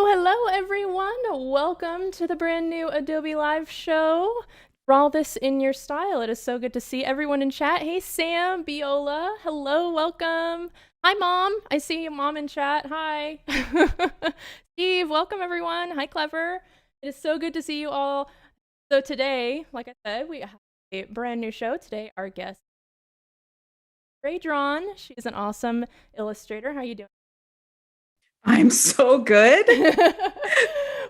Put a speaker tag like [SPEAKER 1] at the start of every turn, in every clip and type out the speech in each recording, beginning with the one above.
[SPEAKER 1] Hello, everyone. Welcome to the brand new Adobe Live show. Draw this in your style. It is so good to see everyone in chat. Hey, Sam, Biola. Hello, welcome. Hi, Mom. I see you, Mom, in chat. Hi. Steve, welcome, everyone. Hi, Clever. It is so good to see you all. So today, like I said, we have a brand new show. Today, our guest, stevieraedrawn. She's an awesome illustrator. How are you doing?
[SPEAKER 2] I'm so good.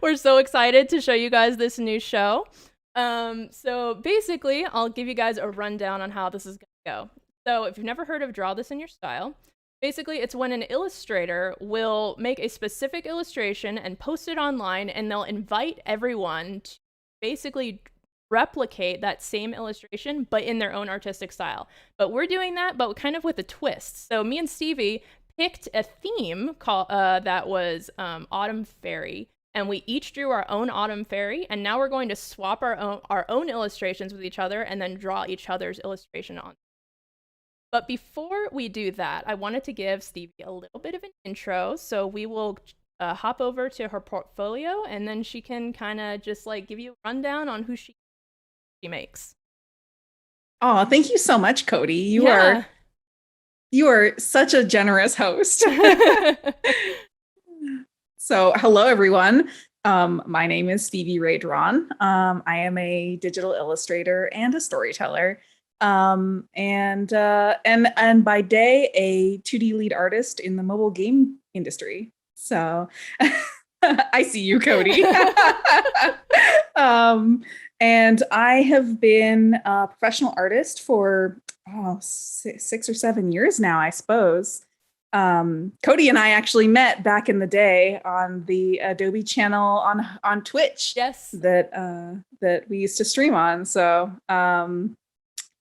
[SPEAKER 1] We're so excited to show you guys this new show. So basically, I'll give you guys a rundown on how this is going to go. So if you've never heard of Draw This in Your Style, basically it's when an illustrator will make a specific illustration and post it online, and they'll invite everyone to basically replicate that same illustration, but in their own artistic style. But we're doing that, but kind of with a twist. So me and Stevie picked a theme called that was Autumn Fairy, and we each drew our own Autumn Fairy, and now we're going to swap our own illustrations with each other and then draw each other's illustration on. But before we do that, I wanted to give Stevie a little bit of an intro, so we will hop over to her portfolio, and then she can kind of just like give you a rundown on who she makes.
[SPEAKER 2] Oh, thank you so much, Cody. You
[SPEAKER 1] Yeah.
[SPEAKER 2] are you are such a generous host. So, hello everyone. My name is stevieraedrawn. I am a digital illustrator and a storyteller. And by day a 2D lead artist in the mobile game industry. So I see you, Cody. And I have been a professional artist for 6 or 7 years now, I suppose. Cody and I actually met back in the day on the Adobe channel on Twitch.
[SPEAKER 1] Yes.
[SPEAKER 2] That we used to stream on. So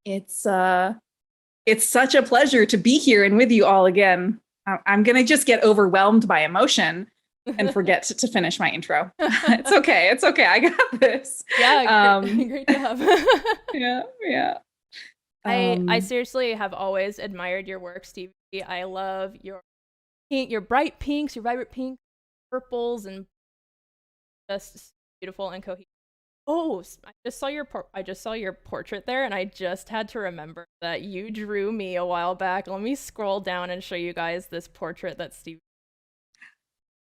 [SPEAKER 2] it's such a pleasure to be here and with you all again. I'm gonna just get overwhelmed by emotion and forget to finish my intro. It's okay. It's okay. I got this.
[SPEAKER 1] Yeah, great job.
[SPEAKER 2] Yeah.
[SPEAKER 1] I seriously have always admired your work, Stevie. I love your bright pinks, your vibrant pink, purples, and just beautiful and cohesive. Oh, I just saw your portrait there, and I just had to remember that you drew me a while back. Let me scroll down and show you guys this portrait that Stevie.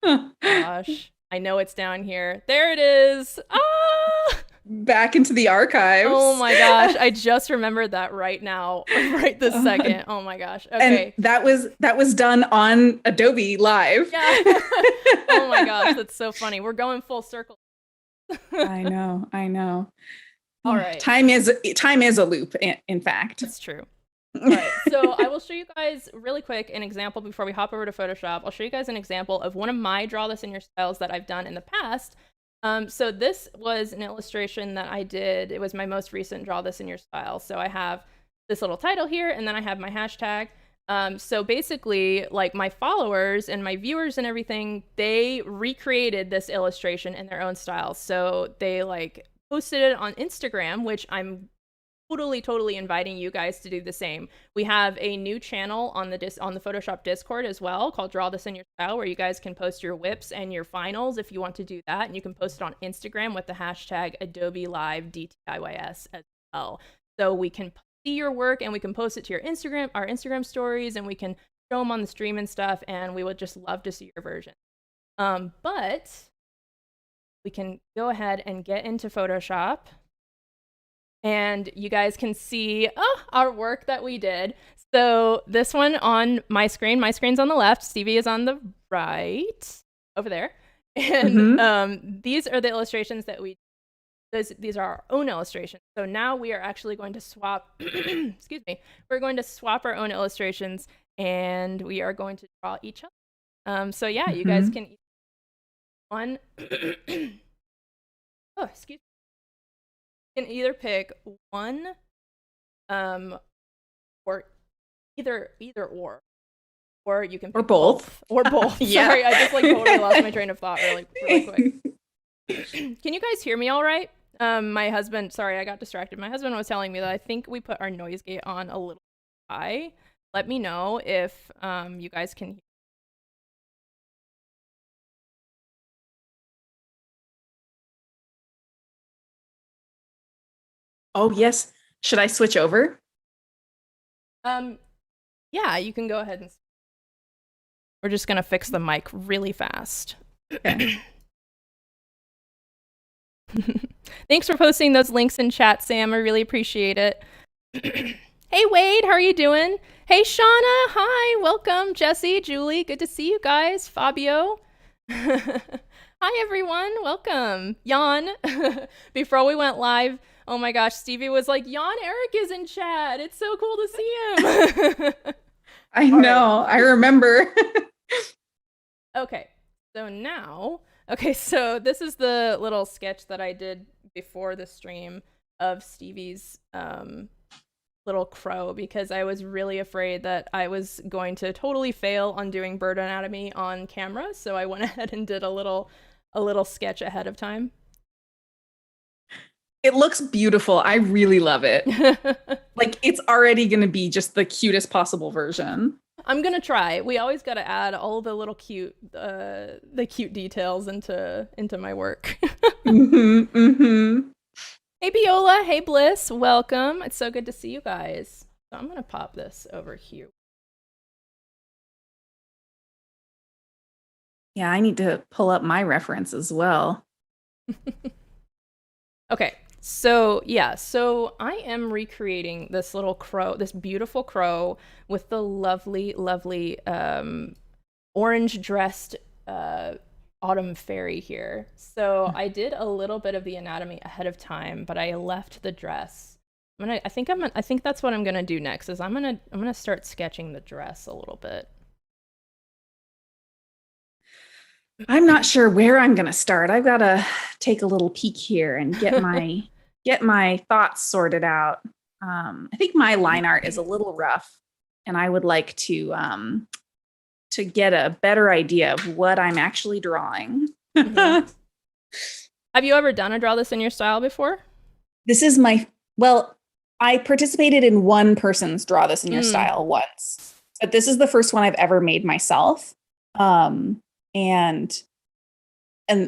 [SPEAKER 1] Gosh, I know it's down here. There it is. Ah!
[SPEAKER 2] Back into the archives.
[SPEAKER 1] Oh my gosh, I just remembered that right now, right this second. Oh my gosh. Okay.
[SPEAKER 2] And that was done on Adobe Live.
[SPEAKER 1] Yeah. Oh my gosh, that's so funny. We're going full circle.
[SPEAKER 2] I know.
[SPEAKER 1] All right.
[SPEAKER 2] Time is a loop, in fact.
[SPEAKER 1] That's true. All right, so I will show you guys really quick an example before we hop over to Photoshop. I'll show you guys an example of one of my Draw This in Your styles that I've done in the past. So this was an illustration that I did. It was my most recent Draw This in Your style. So I have this little title here, and then I have my hashtag. So basically, like my followers and my viewers and everything, they recreated this illustration in their own style. So they like posted it on Instagram, which I'm totally inviting you guys to do the same. We have a new channel on the Photoshop Discord as well called Draw This in Your Style, where you guys can post your whips and your finals if you want to do that, and you can post it on Instagram with the hashtag Adobe Live DTIYS as well. So we can see your work and we can post it to our Instagram stories, and we can show them on the stream and stuff, and we would just love to see your version. But we can go ahead and get into Photoshop, and you guys can see our work that we did. So this one on my screen's on the left, Stevie is on the right, over there. And these are the illustrations that these are our own illustrations. So now we are actually going to swap, excuse me, we're going to swap our own illustrations, and we are going to draw each other. So yeah, you guys can one, oh, excuse me. You can either pick one, or either or you can pick
[SPEAKER 2] both.
[SPEAKER 1] Or both.
[SPEAKER 2] Yeah.
[SPEAKER 1] Sorry, I just like totally lost my train of thought really quick. Can you guys hear me all right? My husband, sorry, I got distracted. My husband was telling me that I think we put our noise gate on a little high. Let me know if you guys can hear.
[SPEAKER 2] Oh, yes. Should I switch over?
[SPEAKER 1] Um, yeah, you can go ahead and. We're just gonna fix the mic really fast.
[SPEAKER 2] Okay.
[SPEAKER 1] Thanks for posting those links in chat, Sam. I really appreciate it. Hey, Wade, how are you doing? Hey, Shauna, hi, welcome. Jesse, Julie, good to see you guys. Fabio. Hi, everyone, welcome. Jan, before we went live, oh my gosh, Stevie was like, Jan Eric is in chat. It's so cool to see him.
[SPEAKER 2] I know, I remember.
[SPEAKER 1] Okay, so now, so this is the little sketch that I did before the stream of Stevie's little crow, because I was really afraid that I was going to totally fail on doing bird anatomy on camera, so I went ahead and did a little sketch ahead of time.
[SPEAKER 2] It looks beautiful. I really love it. Like, it's already going to be just the cutest possible version.
[SPEAKER 1] I'm gonna try. We always got to add all the little cute, the cute details into my work. Hey, Biola. Hey, Bliss. Welcome. It's so good to see you guys. So I'm gonna pop this over here.
[SPEAKER 2] Yeah, I need to pull up my reference as well.
[SPEAKER 1] Okay. So yeah, so I am recreating this little crow, this beautiful crow with the lovely, lovely orange dressed autumn fairy here. So I did a little bit of the anatomy ahead of time, but I left the dress. I think that's what I'm gonna do next. Is I'm gonna start sketching the dress a little bit.
[SPEAKER 2] I'm not sure where I'm going to start. I've got to take a little peek here and get my thoughts sorted out. I think my line art is a little rough, and I would like to get a better idea of what I'm actually drawing.
[SPEAKER 1] Mm-hmm. Have you ever done a draw this in your style before?
[SPEAKER 2] This is I participated in one person's draw this in your style once, but this is the first one I've ever made myself. And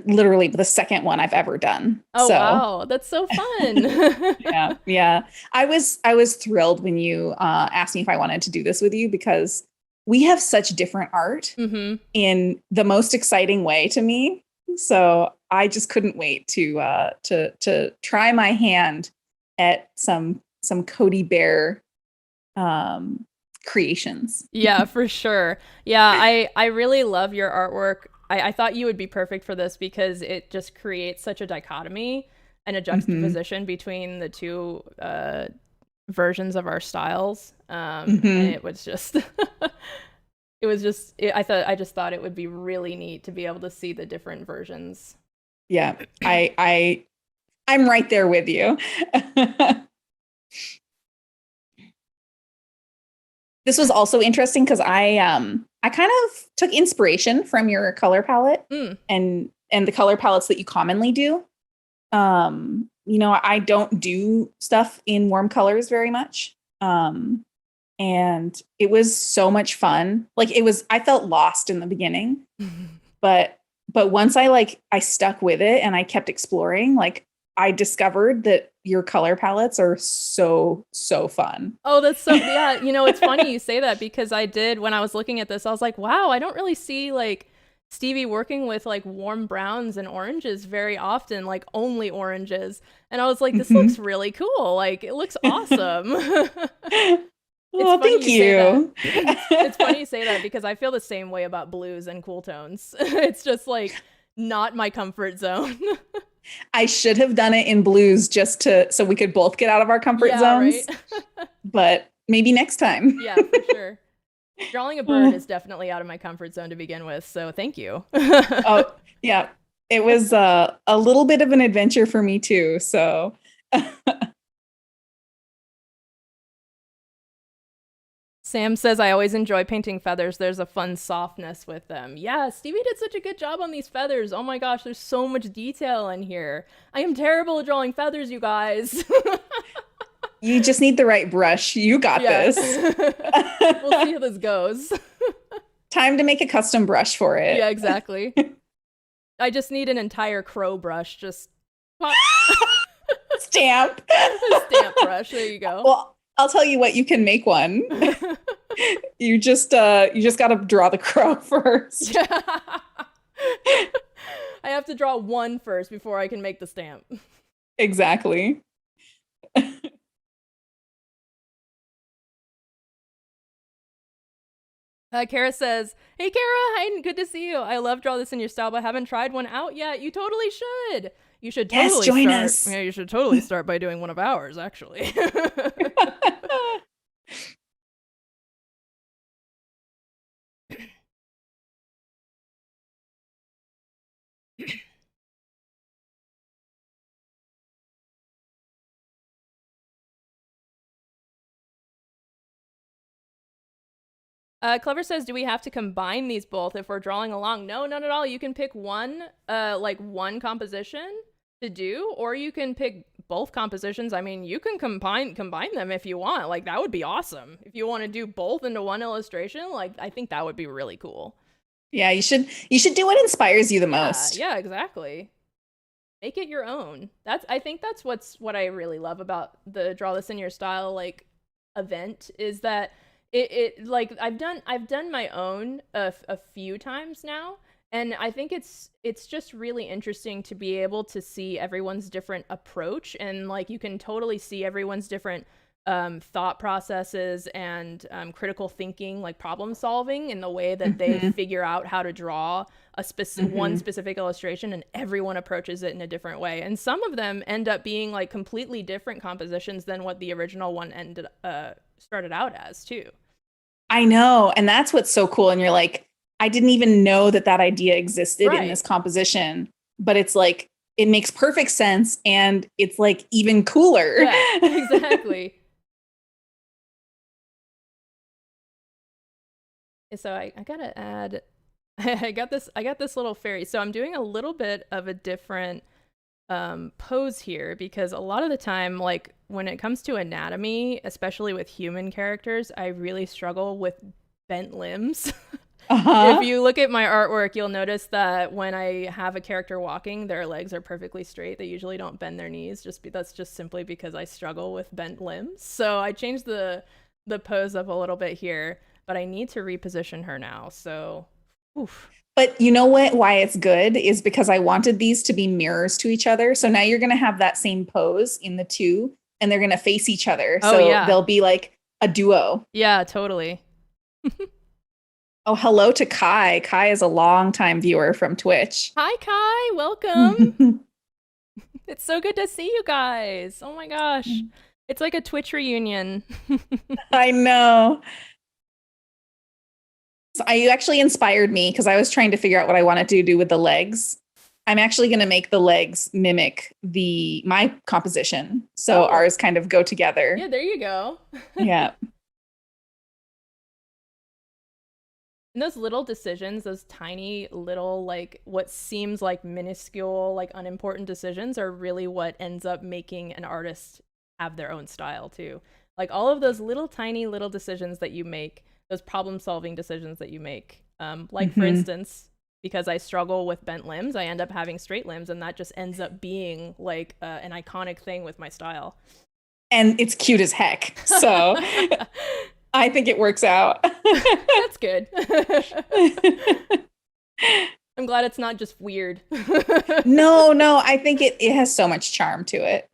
[SPEAKER 2] literally the second one I've ever done.
[SPEAKER 1] Oh, so, wow, that's so fun.
[SPEAKER 2] Yeah. I was thrilled when you asked me if I wanted to do this with you, because we have such different art in the most exciting way to me. So I just couldn't wait to try my hand at some Codi Bear creations.
[SPEAKER 1] Yeah, for sure. Yeah, I really love your artwork. I thought you would be perfect for this because it just creates such a dichotomy and a juxtaposition between the two versions of our styles. And it was just I just thought it would be really neat to be able to see the different versions.
[SPEAKER 2] Yeah, I'm right there with you. This was also interesting because I kind of took inspiration from your color palette and the color palettes that you commonly do. I don't do stuff in warm colors very much. And it was so much fun. Like, I felt lost in the beginning, but once I stuck with it and I kept exploring, like, I discovered that your color palettes are so fun.
[SPEAKER 1] Oh, that's so, yeah. It's funny you say that, because when I was looking at this, I was like, wow, I don't really see like Stevie working with like warm browns and oranges very often, like only oranges. And I was like, this looks really cool. Like, it looks awesome.
[SPEAKER 2] Well, thank you.
[SPEAKER 1] It's funny you say that, because I feel the same way about blues and cool tones. It's just like not my comfort zone.
[SPEAKER 2] I should have done it in blues so we could both get out of our comfort zones. Right? But maybe next time.
[SPEAKER 1] Yeah, for sure. Drawing a bird is definitely out of my comfort zone to begin with, so thank you.
[SPEAKER 2] Oh, yeah. It was a little bit of an adventure for me too, so.
[SPEAKER 1] Sam says, I always enjoy painting feathers. There's a fun softness with them. Yeah, Stevie did such a good job on these feathers. Oh my gosh, there's so much detail in here. I am terrible at drawing feathers, you guys.
[SPEAKER 2] You just need the right brush. You got this.
[SPEAKER 1] We'll see how this goes.
[SPEAKER 2] Time to make a custom brush for it.
[SPEAKER 1] Yeah, exactly. I just need an entire crow brush. Just
[SPEAKER 2] stamp.
[SPEAKER 1] A stamp brush. There you go.
[SPEAKER 2] Well, I'll tell you what, you can make one. You just got to draw the crow first.
[SPEAKER 1] I have to draw one first before I can make the stamp.
[SPEAKER 2] Exactly.
[SPEAKER 1] Kara says, "Hey Kara, hi, good to see you. I love Draw This in Your Style, but haven't tried one out yet. You totally should. You should totally
[SPEAKER 2] join
[SPEAKER 1] start.
[SPEAKER 2] us.
[SPEAKER 1] Yeah, you should totally start by doing one of ours, actually." Clever says, "Do we have to combine these both if we're drawing along?" No, not at all. You can pick one, like one composition to do, or you can pick both compositions. I mean, you can combine them if you want. Like, that would be awesome. If you want to do both into one illustration, like, I think that would be really cool.
[SPEAKER 2] Yeah, you should do what inspires you the most.
[SPEAKER 1] Yeah, exactly. Make it your own. I think that's what I really love about the Draw This in Your Style like event, is that it like I've done my own a few times now, and I think it's just really interesting to be able to see everyone's different approach, and like you can totally see everyone's different thought processes and critical thinking, like problem solving, in the way that they figure out how to draw a one specific illustration, and everyone approaches it in a different way. And some of them end up being like completely different compositions than what the original one started out as too.
[SPEAKER 2] I know. And that's what's so cool. And you're like, I didn't even know that idea existed in this composition, but it's like, it makes perfect sense. And it's like even cooler.
[SPEAKER 1] Yeah, exactly. So I gotta add, I got this little fairy. So I'm doing a little bit of a different pose here, because a lot of the time, like when it comes to anatomy, especially with human characters, I really struggle with bent limbs. If you look at my artwork, you'll notice that when I have a character walking, their legs are perfectly straight. They usually don't bend their knees. That's just simply because I struggle with bent limbs. So I changed the pose up a little bit here, but I need to reposition her now. So, oof.
[SPEAKER 2] But you know what? Why it's good is because I wanted these to be mirrors to each other. So now you're going to have that same pose in the two, and they're going to face each other.
[SPEAKER 1] Oh,
[SPEAKER 2] so
[SPEAKER 1] yeah.
[SPEAKER 2] They'll be like a duo.
[SPEAKER 1] Yeah, totally.
[SPEAKER 2] Oh, hello to Kai. Kai is a longtime viewer from Twitch.
[SPEAKER 1] Hi, Kai. Welcome. It's so good to see you guys. Oh my gosh. It's like a Twitch reunion.
[SPEAKER 2] I know. So you actually inspired me, because I was trying to figure out what I wanted to do with the legs. I'm actually going to make the legs mimic my composition. So ours kind of go together.
[SPEAKER 1] Yeah, there you go.
[SPEAKER 2] Yeah.
[SPEAKER 1] And those little decisions, those tiny little, like what seems like minuscule, like unimportant decisions, are really what ends up making an artist have their own style too. Like all of those little tiny little decisions that you make, those problem solving decisions that you make. Like for instance, because I struggle with bent limbs, I end up having straight limbs, and that just ends up being like an iconic thing with my style.
[SPEAKER 2] And it's cute as heck. So I think it works out.
[SPEAKER 1] That's good. I'm glad it's not just weird.
[SPEAKER 2] No, I think it has so much charm to it.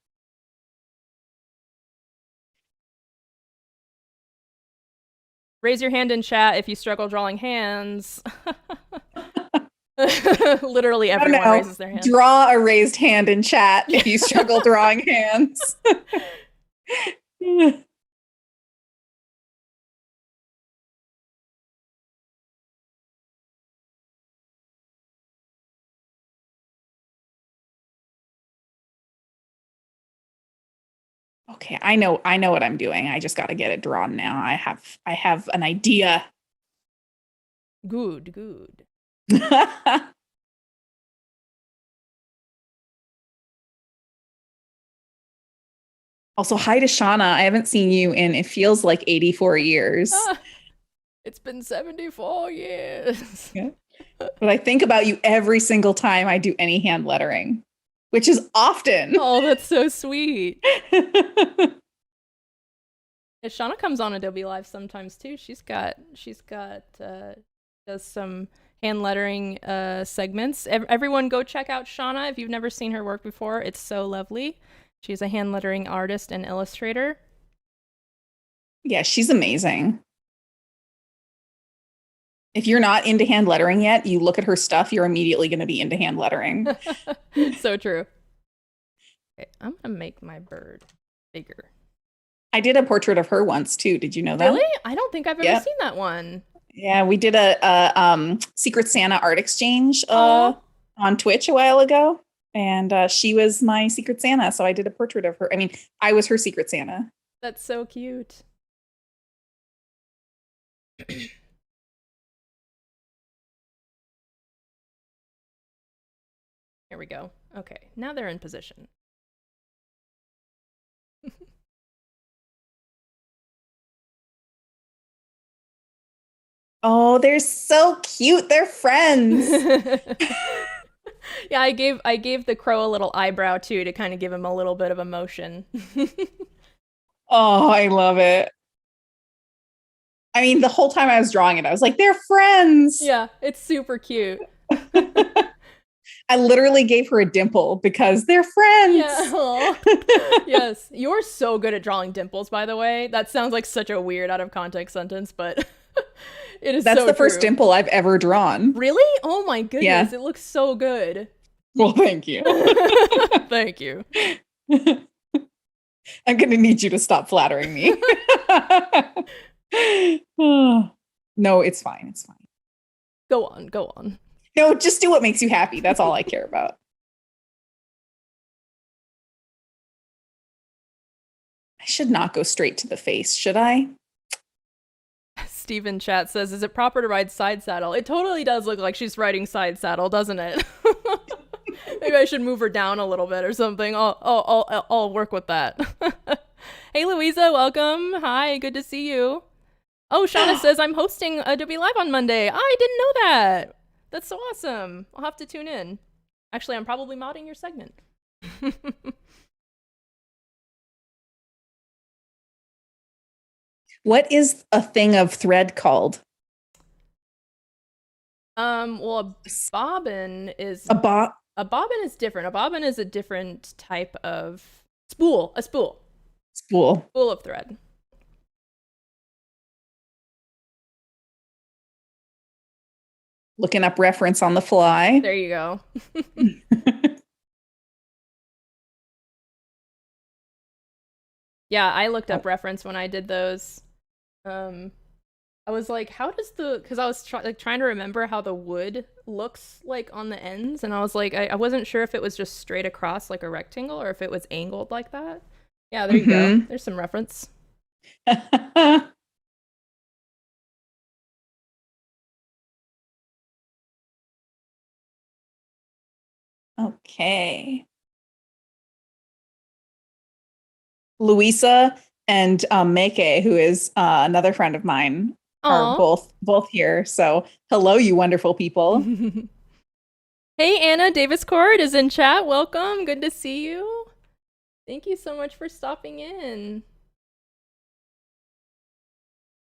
[SPEAKER 1] Raise your hand in chat if you struggle drawing hands. Literally everyone raises their hand.
[SPEAKER 2] Draw a raised hand in chat if you struggle drawing hands. Okay, I know what I'm doing. I just got to get it drawn now. I have an idea.
[SPEAKER 1] Good.
[SPEAKER 2] Also, hi to Shauna. I haven't seen you in, it feels like 84 years.
[SPEAKER 1] It's been 74 years.
[SPEAKER 2] Yeah. But I think about you every single time I do any hand lettering. which is often.
[SPEAKER 1] Oh, that's so sweet. Yeah, Shauna comes on Adobe Live sometimes too. She's got does some hand lettering segments. Everyone go check out Shauna if you've never seen her work before. It's so lovely. She's a hand lettering artist and illustrator.
[SPEAKER 2] Yeah, she's amazing. If you're not into hand lettering yet, you look at her stuff, you're immediately going to be into hand lettering.
[SPEAKER 1] So true. Okay, I'm gonna make my bird bigger.
[SPEAKER 2] I did a portrait of her once too. Did you know that?
[SPEAKER 1] Really? I don't think I've ever seen that one.
[SPEAKER 2] Yeah, we did a Secret Santa art exchange on Twitch a while ago, and she was my Secret Santa, so I did a portrait of her. I mean, I was her Secret Santa.
[SPEAKER 1] That's so cute. Here we go. Okay, now they're in position.
[SPEAKER 2] Oh, they're so cute. They're friends.
[SPEAKER 1] Yeah, I gave the crow a little eyebrow too to kind of give him a little bit of emotion.
[SPEAKER 2] Oh, I love it. I mean, the whole time I was drawing it, I was like, they're friends.
[SPEAKER 1] Yeah, it's super cute.
[SPEAKER 2] I literally gave her a dimple because they're friends.
[SPEAKER 1] Yeah. Yes. You're so good at drawing dimples, by the way. That sounds like such a weird out of context sentence, but it is
[SPEAKER 2] That's
[SPEAKER 1] so
[SPEAKER 2] the first
[SPEAKER 1] true.
[SPEAKER 2] dimple I've ever drawn.
[SPEAKER 1] Really? Oh my goodness.
[SPEAKER 2] Yeah.
[SPEAKER 1] It looks so good.
[SPEAKER 2] Well, thank you.
[SPEAKER 1] Thank you.
[SPEAKER 2] I'm going to need you to stop flattering me. No, it's fine. It's fine.
[SPEAKER 1] Go on. Go on.
[SPEAKER 2] No, just do what makes you happy. That's all I care about. I should not go straight to the face, should I?
[SPEAKER 1] Steven chat says, is it proper to ride side saddle? It totally does look like she's riding side saddle, doesn't it? Maybe I should move her down a little bit or something. I'll work with that. Hey, Louisa, welcome. Hi, good to see you. Oh, Shauna says, I'm hosting Adobe Live on Monday. I didn't know that. That's so awesome. I'll have to tune in. Actually, I'm probably modding your segment.
[SPEAKER 2] What is a thing of thread called?
[SPEAKER 1] Well, a bobbin is
[SPEAKER 2] A bob.
[SPEAKER 1] a bobbin is different. A bobbin is a different type of spool. A spool.
[SPEAKER 2] Spool.
[SPEAKER 1] Spool of thread.
[SPEAKER 2] Looking up reference on the fly.
[SPEAKER 1] There you go. Yeah, I looked up reference when I did those. I was like, how does because I was trying to remember how the wood looks like on the ends, and I was like, I wasn't sure if it was just straight across like a rectangle or if it was angled like that. Yeah, there you go. There's some reference.
[SPEAKER 2] Okay. Luisa and Meike, who is another friend of mine, are both here. So hello, you wonderful people.
[SPEAKER 1] Hey, Anna Davis Cord is in chat. Welcome. Good to see you. Thank you so much for stopping in.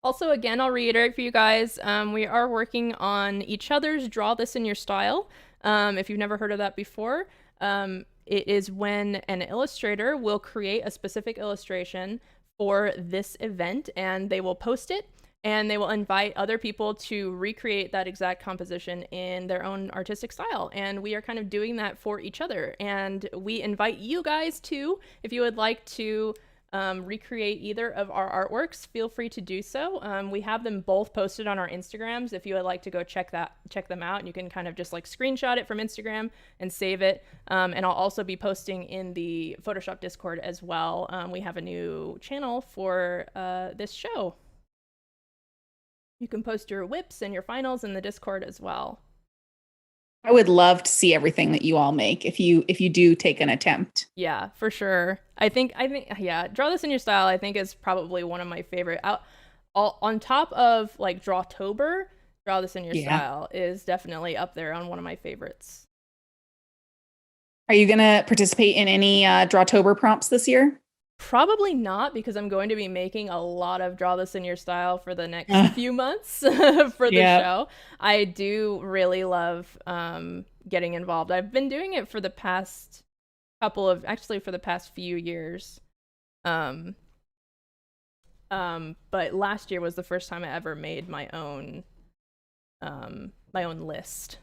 [SPEAKER 1] Also, again, I'll reiterate for you guys, we are working on each other's Draw This in Your Style. If you've never heard of that before, it is when an illustrator will create a specific illustration for this event, and they will post it, and they will invite other people to recreate that exact composition in their own artistic style. And we are kind of doing that for each other. And we invite you guys to, if you would like to recreate either of our artworks, feel free to do so. We have them both posted on our Instagrams if you would like to go check them out. And you can kind of just like screenshot it from Instagram and save it. And I'll also be posting in the Photoshop Discord as well. We have a new channel for this show. You can post your whips and your finals in the Discord as well.
[SPEAKER 2] I would love to see everything that you all make if you do take an attempt.
[SPEAKER 1] Yeah, for sure. I think yeah, Draw This in Your Style I think is probably one of my favorite. On top of like Drawtober, Draw This in Your Style is definitely up there on one of my favorites.
[SPEAKER 2] Are you going to participate in any Drawtober prompts this year?
[SPEAKER 1] Probably not because I'm going to be making a lot of Draw This in Your Style for the next
[SPEAKER 2] Uh,
[SPEAKER 1] few months for the
[SPEAKER 2] yeah.
[SPEAKER 1] show. I do really love getting involved. I've been doing it for the past actually for the past few years. Um, but last year was the first time I ever made my own list.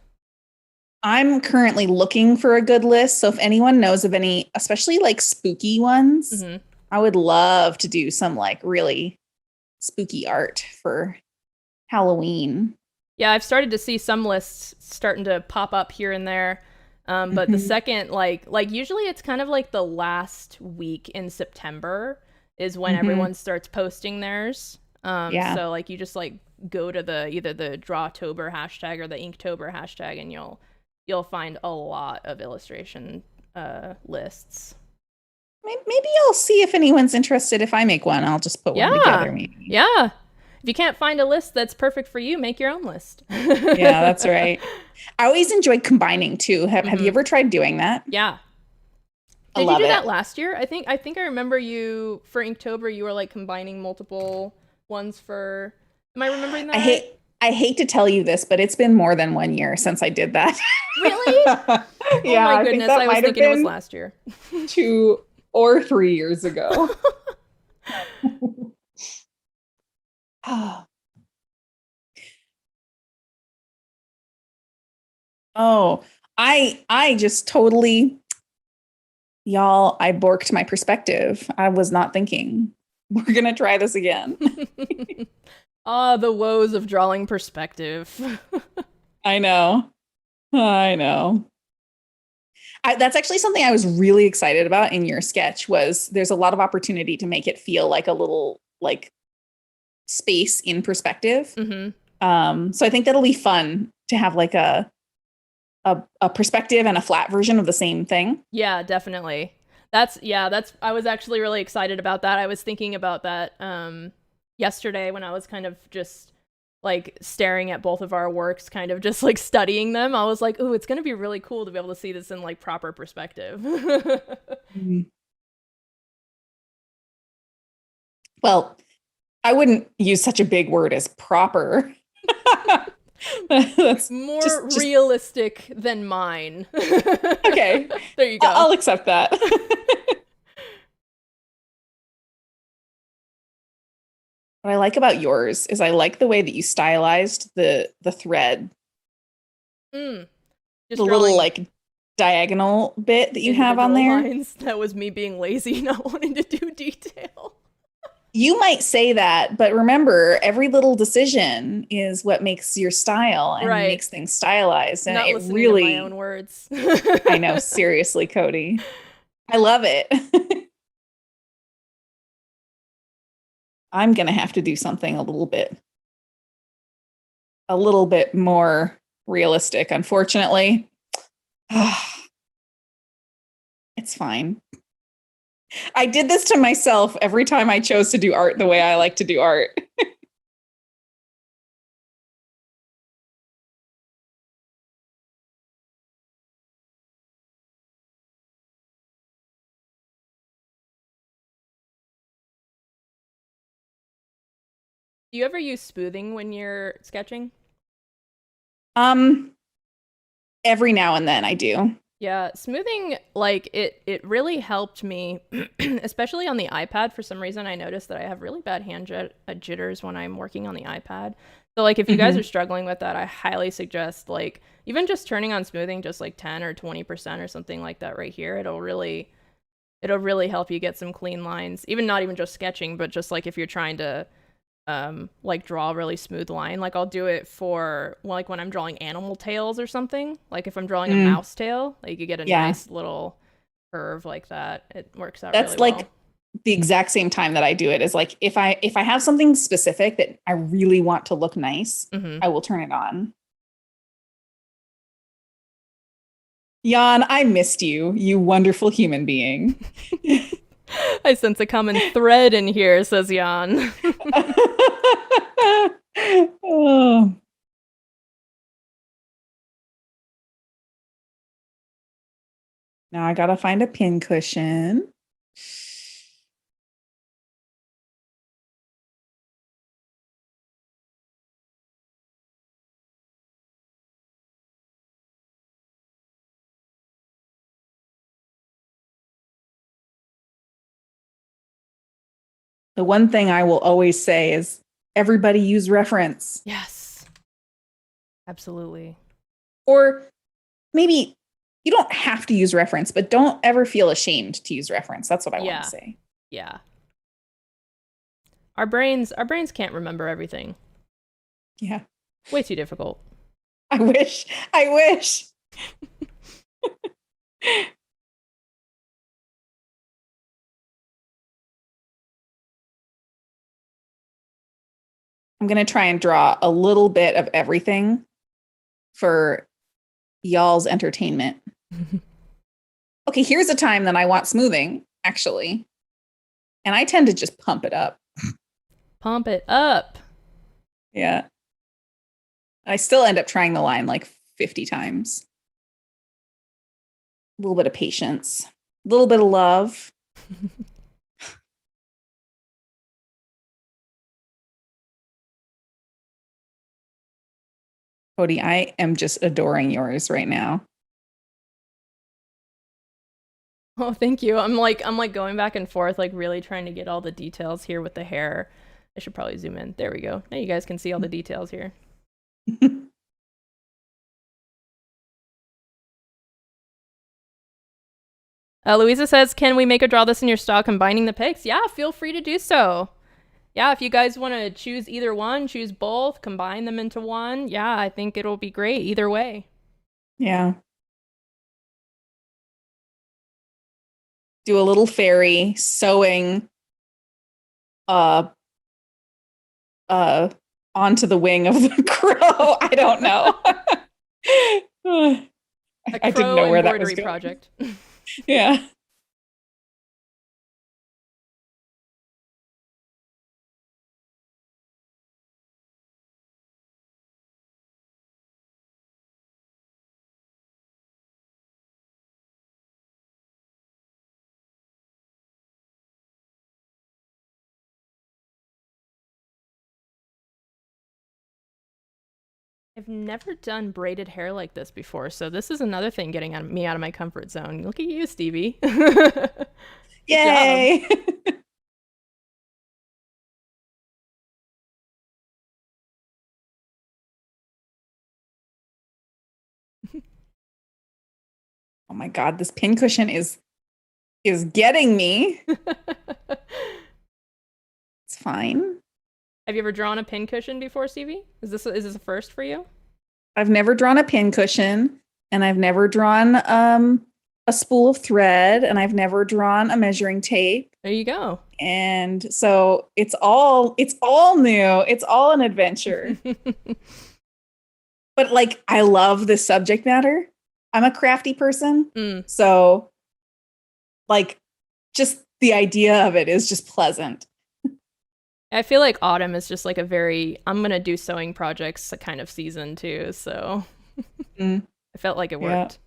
[SPEAKER 2] I'm currently looking for a good list. So if anyone knows of any, especially like spooky ones,
[SPEAKER 1] Mm-hmm.
[SPEAKER 2] I would love to do some like really spooky art for Halloween.
[SPEAKER 1] Yeah, I've started to see some lists starting to pop up here and there. But the
[SPEAKER 2] Mhm.
[SPEAKER 1] second, like usually it's kind of like the last week in September is when
[SPEAKER 2] Mhm.
[SPEAKER 1] everyone starts posting theirs.
[SPEAKER 2] Yeah.
[SPEAKER 1] So like you just like go to either the Drawtober hashtag or the Inktober hashtag, and you'll find a lot of illustration lists.
[SPEAKER 2] Maybe I'll see if anyone's interested. If I make one, I'll just put one
[SPEAKER 1] Yeah,
[SPEAKER 2] together, maybe.
[SPEAKER 1] yeah. If you can't find a list that's perfect for you, make your own list.
[SPEAKER 2] Yeah, that's right. I always enjoy combining too. Have you
[SPEAKER 1] Hmm.
[SPEAKER 2] ever tried doing that?
[SPEAKER 1] Yeah.
[SPEAKER 2] I
[SPEAKER 1] Did you
[SPEAKER 2] love
[SPEAKER 1] do that
[SPEAKER 2] it.
[SPEAKER 1] last year? I think I remember you for Inktober you were like combining multiple ones for. Am I remembering that
[SPEAKER 2] I
[SPEAKER 1] right?
[SPEAKER 2] hate I hate to tell you this, but it's been more than 1 year since I did that.
[SPEAKER 1] Really? Oh
[SPEAKER 2] Yeah,
[SPEAKER 1] my
[SPEAKER 2] I think
[SPEAKER 1] goodness,
[SPEAKER 2] that
[SPEAKER 1] I was
[SPEAKER 2] might have
[SPEAKER 1] thinking it was
[SPEAKER 2] been
[SPEAKER 1] last year.
[SPEAKER 2] 2 or 3 years ago. Oh, I just totally, y'all, I borked my perspective. I was not thinking. We're gonna try this again.
[SPEAKER 1] Ah, the woes of drawing perspective.
[SPEAKER 2] I know. I know. That's actually something I was really excited about in your sketch was there's a lot of opportunity to make it feel like a little like space in perspective.
[SPEAKER 1] Hmm.
[SPEAKER 2] So I think that'll be fun to have like a perspective and a flat version of the same thing.
[SPEAKER 1] Yeah, definitely. That's I was actually really excited about that. I was thinking about that yesterday when I was kind of just like staring at both of our works, kind of just like studying them. I was like, "Ooh, it's going to be really cool to be able to see this in like proper perspective."
[SPEAKER 2] Mhm. Well, I wouldn't use such a big word as proper. That's
[SPEAKER 1] More
[SPEAKER 2] just
[SPEAKER 1] realistic than mine.
[SPEAKER 2] okay.
[SPEAKER 1] There you go.
[SPEAKER 2] I'll accept that. What I like about yours is I like the way that you stylized the thread,
[SPEAKER 1] Mm, just
[SPEAKER 2] the little
[SPEAKER 1] drawing
[SPEAKER 2] like diagonal bit that you have on
[SPEAKER 1] individual
[SPEAKER 2] there.
[SPEAKER 1] lines. That was me being lazy, not wanting to do detail.
[SPEAKER 2] You might say that, but remember, every little decision is what makes your style and
[SPEAKER 1] Right.
[SPEAKER 2] makes things stylized. And
[SPEAKER 1] Not
[SPEAKER 2] it
[SPEAKER 1] listening to my own
[SPEAKER 2] really,
[SPEAKER 1] words.
[SPEAKER 2] I know, seriously, Cody. I love it. I'm gonna have to do something a little bit more realistic, unfortunately. It's fine. I did this to myself every time I chose to do art the way I like to do art.
[SPEAKER 1] Do you ever use smoothing when you're sketching?
[SPEAKER 2] Um, every now and then I do.
[SPEAKER 1] Yeah, smoothing like it really helped me, especially on the iPad. For some reason, I noticed that I have really bad jitters when I'm working on the iPad. So like if you guys are
[SPEAKER 2] Mhm.
[SPEAKER 1] struggling with that, I highly suggest like even just turning on smoothing just like 10 or 20% or something like that right here. It'll really help you get some clean lines. Even not even just sketching, but just like if you're trying to like draw a really smooth line. Like I'll do it for like when I'm drawing animal tails or something. Like if I'm drawing a
[SPEAKER 2] Mm,
[SPEAKER 1] mouse tail, like you get a
[SPEAKER 2] yeah,
[SPEAKER 1] nice little curve like that. It works out really
[SPEAKER 2] that's
[SPEAKER 1] well.
[SPEAKER 2] like the exact same time that I do it is like if I have something specific that I really want to look nice,
[SPEAKER 1] Hmm.
[SPEAKER 2] I will turn it on. Jan, I missed you, you wonderful human being.
[SPEAKER 1] I sense a common thread in here, says Jan.
[SPEAKER 2] Oh, Now I gotta find a pin cushion. The one thing I will always say is everybody use reference.
[SPEAKER 1] Yes. Absolutely.
[SPEAKER 2] Or maybe you don't have to use reference, but don't ever feel ashamed to use reference. That's what I want to say.
[SPEAKER 1] Yeah. Our brains can't remember everything.
[SPEAKER 2] Yeah.
[SPEAKER 1] Way too difficult.
[SPEAKER 2] I wish. I wish. I'm going to try and draw a little bit of everything for y'all's entertainment. Okay, here's a time that I want smoothing, actually. And I tend to just pump it up.
[SPEAKER 1] Pump it up.
[SPEAKER 2] Yeah. I still end up trying the line like 50 times. A little bit of patience, a little bit of love. Codi, I am just adoring yours right now.
[SPEAKER 1] Oh, thank you. I'm like going back and forth, like really trying to get all the details here with the hair. I should probably zoom in. There we go. Now you guys can see all the details here. Louisa says, can we make a draw this in your style combining the pics? Yeah, feel free to do so. Yeah, if you guys want to choose either one, choose both, combine them into one. Yeah, I think it'll be great either way.
[SPEAKER 2] Yeah. Do a little fairy sewing onto the wing of the crow. I don't know. I didn't know where that was going.
[SPEAKER 1] Project.
[SPEAKER 2] Yeah.
[SPEAKER 1] I've never done braided hair like this before, so this is another thing getting me out of my comfort zone. Look at you, Stevie.
[SPEAKER 2] Yay! Oh my God, this pincushion is getting me. It's fine.
[SPEAKER 1] Have you ever drawn a pincushion before, Stevie? Is this a first for you?
[SPEAKER 2] I've never drawn a pincushion, and I've never drawn a spool of thread, and I've never drawn a measuring tape.
[SPEAKER 1] There you go.
[SPEAKER 2] And so it's all new. It's all an adventure. But like, I love this subject matter. I'm a crafty person. So like, just the idea of it is just pleasant.
[SPEAKER 1] I feel like autumn is just like a very, I'm going to do sewing projects kind of season too. So I felt like it worked.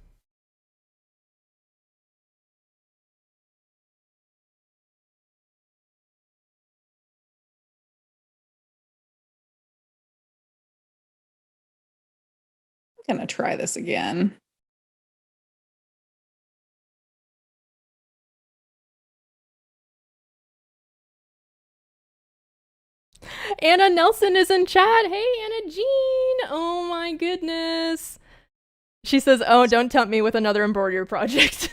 [SPEAKER 2] I'm going to try this again.
[SPEAKER 1] Anna Nelson is in chat. Hey, Anna Jean. Oh my goodness. She says, oh, don't tempt me with another embroidery project.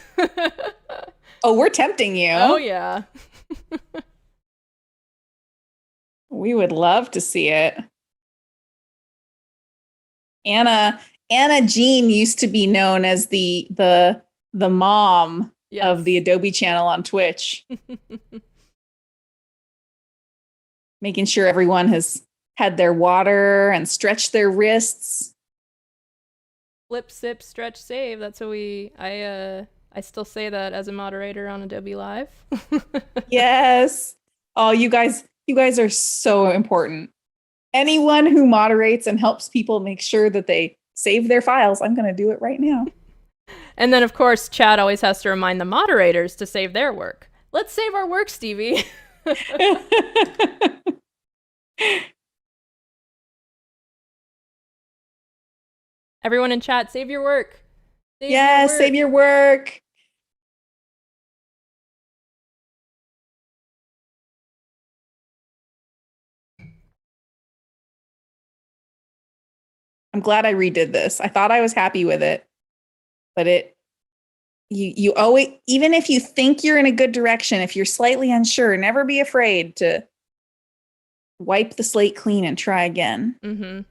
[SPEAKER 2] Oh, we're tempting you.
[SPEAKER 1] Oh, yeah.
[SPEAKER 2] We would love to see it. Anna Jean used to be known as the mom of the Adobe channel on Twitch. Making sure everyone has had their water and stretched their wrists.
[SPEAKER 1] Flip, sip, stretch, save. That's what I still say that as a moderator on Adobe Live.
[SPEAKER 2] Yes. Oh, you guys are so important. Anyone who moderates and helps people make sure that they save their files, I'm going to do it right now.
[SPEAKER 1] And then, of course, Chad always has to remind the moderators to save their work. Let's save our work, Stevie. Everyone in chat, save your work.
[SPEAKER 2] Save your work. I'm glad I redid this. I thought I was happy with it, but you always, even if you think you're in a good direction, if you're slightly unsure, never be afraid to wipe the slate clean and try again.
[SPEAKER 1] Mm-hmm.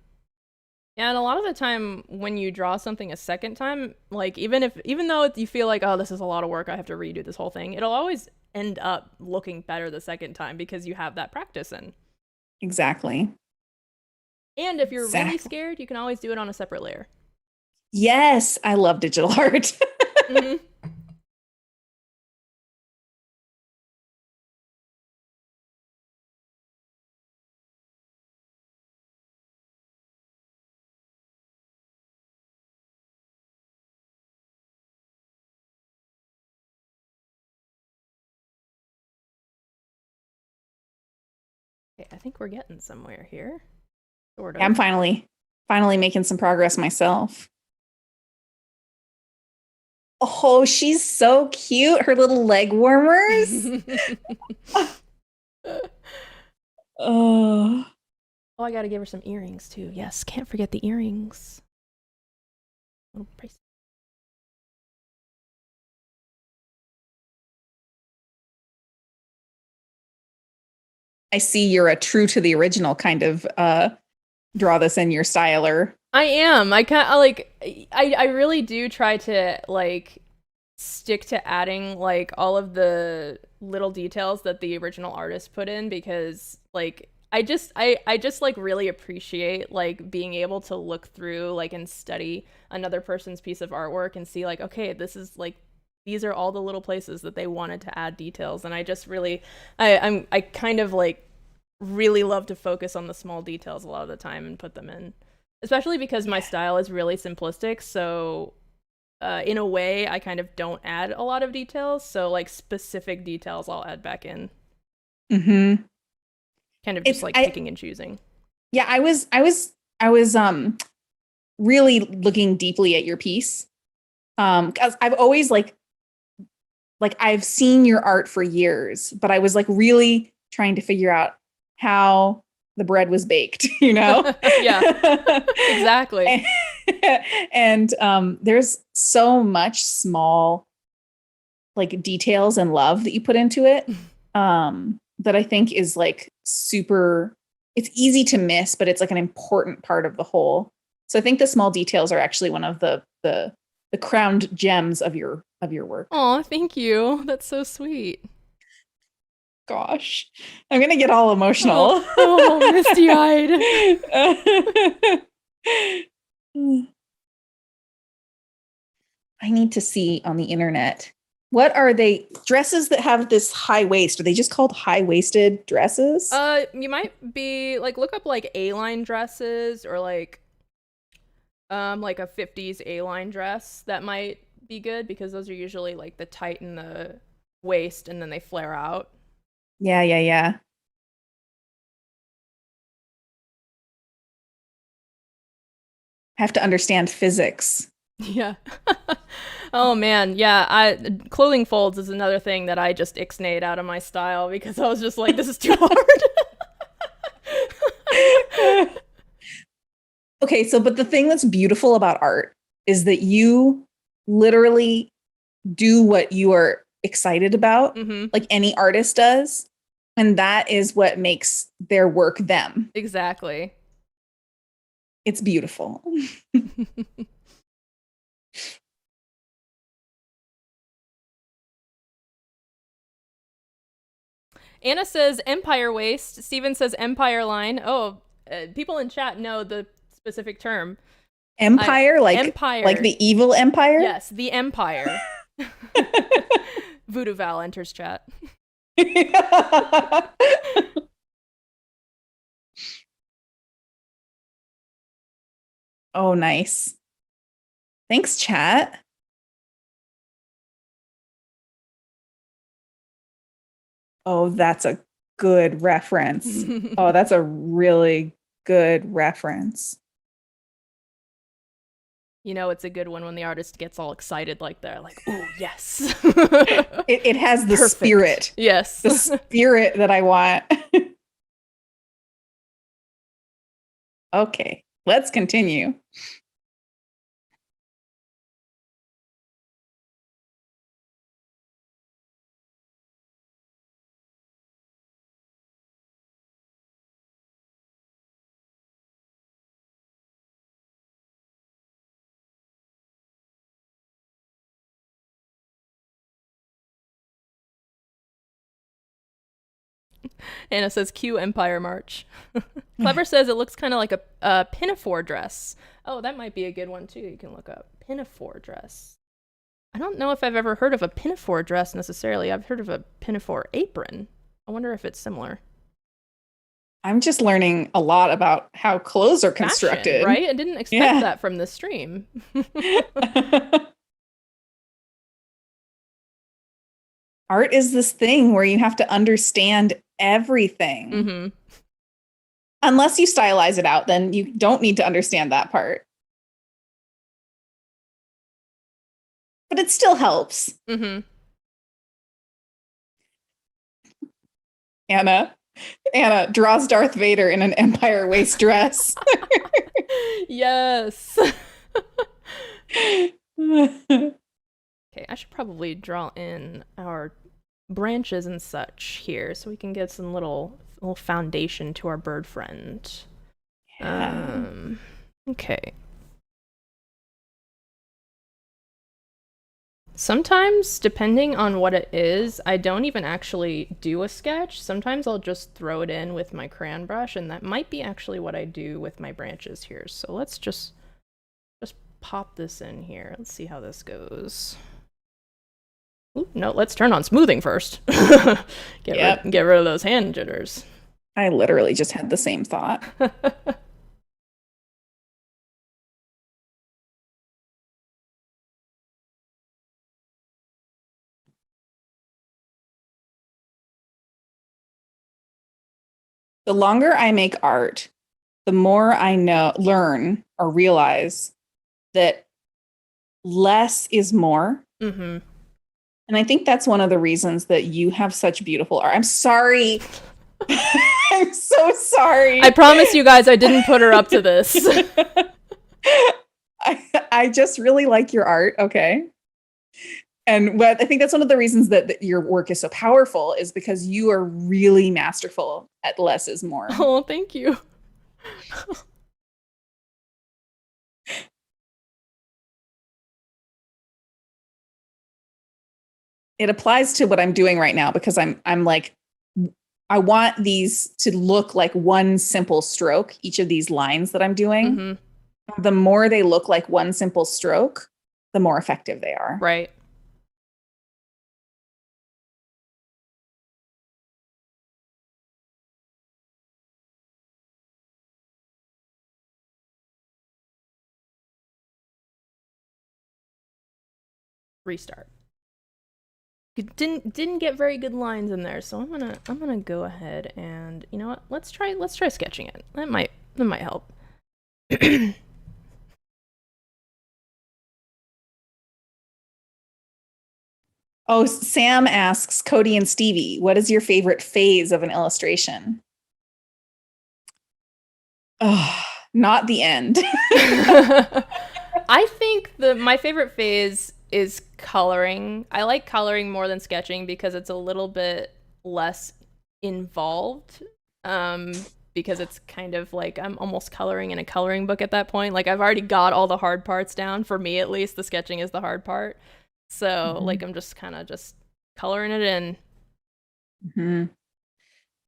[SPEAKER 1] Yeah, and a lot of the time when you draw something a second time, like even though you feel like, oh, this is a lot of work, I have to redo this whole thing, it'll always end up looking better the second time because you have that practice in.
[SPEAKER 2] Exactly.
[SPEAKER 1] And if you're really scared, you can always do it on a separate layer.
[SPEAKER 2] Yes, I love digital art.
[SPEAKER 1] Mm-hmm. Okay, I think we're getting somewhere here. Sort of.
[SPEAKER 2] I'm finally making some progress myself. Oh, she's so cute. Her little leg warmers. Oh.
[SPEAKER 1] Oh, I gotta give her some earrings too. Yes, can't forget the earrings. Little price.
[SPEAKER 2] I see you're a true to the original kind of draw this in your styler.
[SPEAKER 1] I am. I kind of like. I really do try to like stick to adding like all of the little details that the original artist put in because like I just like really appreciate like being able to look through like and study another person's piece of artwork and see like, okay, this is like these are all the little places that they wanted to add details, and I just really I kind of like really love to focus on the small details a lot of the time and put them in, especially because my style is really simplistic, so in a way I kind of don't add a lot of details, so like specific details I'll add back in.
[SPEAKER 2] Mm-hmm.
[SPEAKER 1] Kind of just like picking and choosing.
[SPEAKER 2] Yeah, I was really looking deeply at your piece. 'Cause I've always like I've seen your art for years, but I was like really trying to figure out how the bread was baked, you know?
[SPEAKER 1] Yeah, exactly.
[SPEAKER 2] And there's so much small like details and love that you put into it that I think is like super, it's easy to miss, but it's like an important part of the whole. So I think the small details are actually one of the crowned gems of your work.
[SPEAKER 1] Oh, thank you. That's so sweet.
[SPEAKER 2] Gosh, I'm gonna get all emotional.
[SPEAKER 1] Oh, misty-eyed.
[SPEAKER 2] I need to see on the internet. What are they? Dresses that have this high waist? Are they just called high-waisted dresses?
[SPEAKER 1] You might be like look up like A-line dresses or like a 50s A-line dress. That might be good because those are usually like the tight in the waist and then they flare out.
[SPEAKER 2] Yeah. I have to understand physics.
[SPEAKER 1] Yeah. Oh man, yeah. Clothing folds is another thing that I just ixnayed out of my style because I was just like, this is too hard.
[SPEAKER 2] Okay, so but the thing that's beautiful about art is that you literally do what you are excited about, like any artist does, and that is what makes their work them.
[SPEAKER 1] Exactly.
[SPEAKER 2] It's beautiful.
[SPEAKER 1] Anna says empire waist. Steven says empire line. Oh, people in chat know the specific term.
[SPEAKER 2] Empire,
[SPEAKER 1] empire,
[SPEAKER 2] like the evil empire.
[SPEAKER 1] Yes, the empire. Voodoo Val enters chat.
[SPEAKER 2] Oh, nice. Thanks, chat. Oh, that's a good reference. Oh, that's a really good reference.
[SPEAKER 1] You know, it's a good one when the artist gets all excited like they're like, "Oh, yes."
[SPEAKER 2] It has the
[SPEAKER 1] Perfect.
[SPEAKER 2] spirit.
[SPEAKER 1] Yes.
[SPEAKER 2] The spirit that I want. Okay, let's continue.
[SPEAKER 1] Anna says, "Cue Empire March." Clever says it looks kind of like a pinafore dress. Oh, that might be a good one too. You can look up pinafore dress. I don't know if I've ever heard of a pinafore dress necessarily. I've heard of a pinafore apron. I wonder if it's similar.
[SPEAKER 2] I'm just learning a lot about how clothes are constructed.
[SPEAKER 1] Fashion, right? I didn't expect that from the stream.
[SPEAKER 2] Art is this thing where you have to understand everything.
[SPEAKER 1] Mm-hmm.
[SPEAKER 2] Unless you stylize it out, then you don't need to understand that part. But it still helps.
[SPEAKER 1] Mm-hmm.
[SPEAKER 2] Anna draws Darth Vader in an Empire waist dress.
[SPEAKER 1] Yes. Okay, I should probably draw in our branches and such here so we can get some little foundation to our bird friend.
[SPEAKER 2] Yeah.
[SPEAKER 1] Okay. Sometimes, depending on what it is, I don't even actually do a sketch. Sometimes I'll just throw it in with my crayon brush, and that might be actually what I do with my branches here. So let's just pop this in here. Let's see how this goes. Ooh, no, let's turn on smoothing first. Get rid of those hand jitters.
[SPEAKER 2] I literally just had the same thought. The longer I make art, the more I learn or realize that less is more.
[SPEAKER 1] Mm-hmm.
[SPEAKER 2] And I think that's one of the reasons that you have such beautiful art. I'm sorry. I'm so sorry.
[SPEAKER 1] I promise you guys I didn't put her up to this.
[SPEAKER 2] I just really like your art. Okay. And what I think that's one of the reasons that your work is so powerful is because you are really masterful at less is more.
[SPEAKER 1] Oh, thank you.
[SPEAKER 2] It applies to what I'm doing right now because I'm like, I want these to look like one simple stroke, each of these lines that I'm doing. Mm-hmm. The more they look like one simple stroke, the more effective they are.
[SPEAKER 1] Right. Restart. Didn't get very good lines in there, so I'm gonna go ahead and, you know what, let's try sketching it. That might help.
[SPEAKER 2] Oh, Sam asks, Codi and Stevie, what is your favorite phase of an illustration? Oh, not the end.
[SPEAKER 1] I think my favorite phase is coloring. I like coloring more than sketching because it's a little bit less involved. Because it's kind of like I'm almost coloring in a coloring book at that point. Like I've already got all the hard parts down. For me, at least, the sketching is the hard part. So like I'm just kind of just coloring it in.
[SPEAKER 2] Mm-hmm.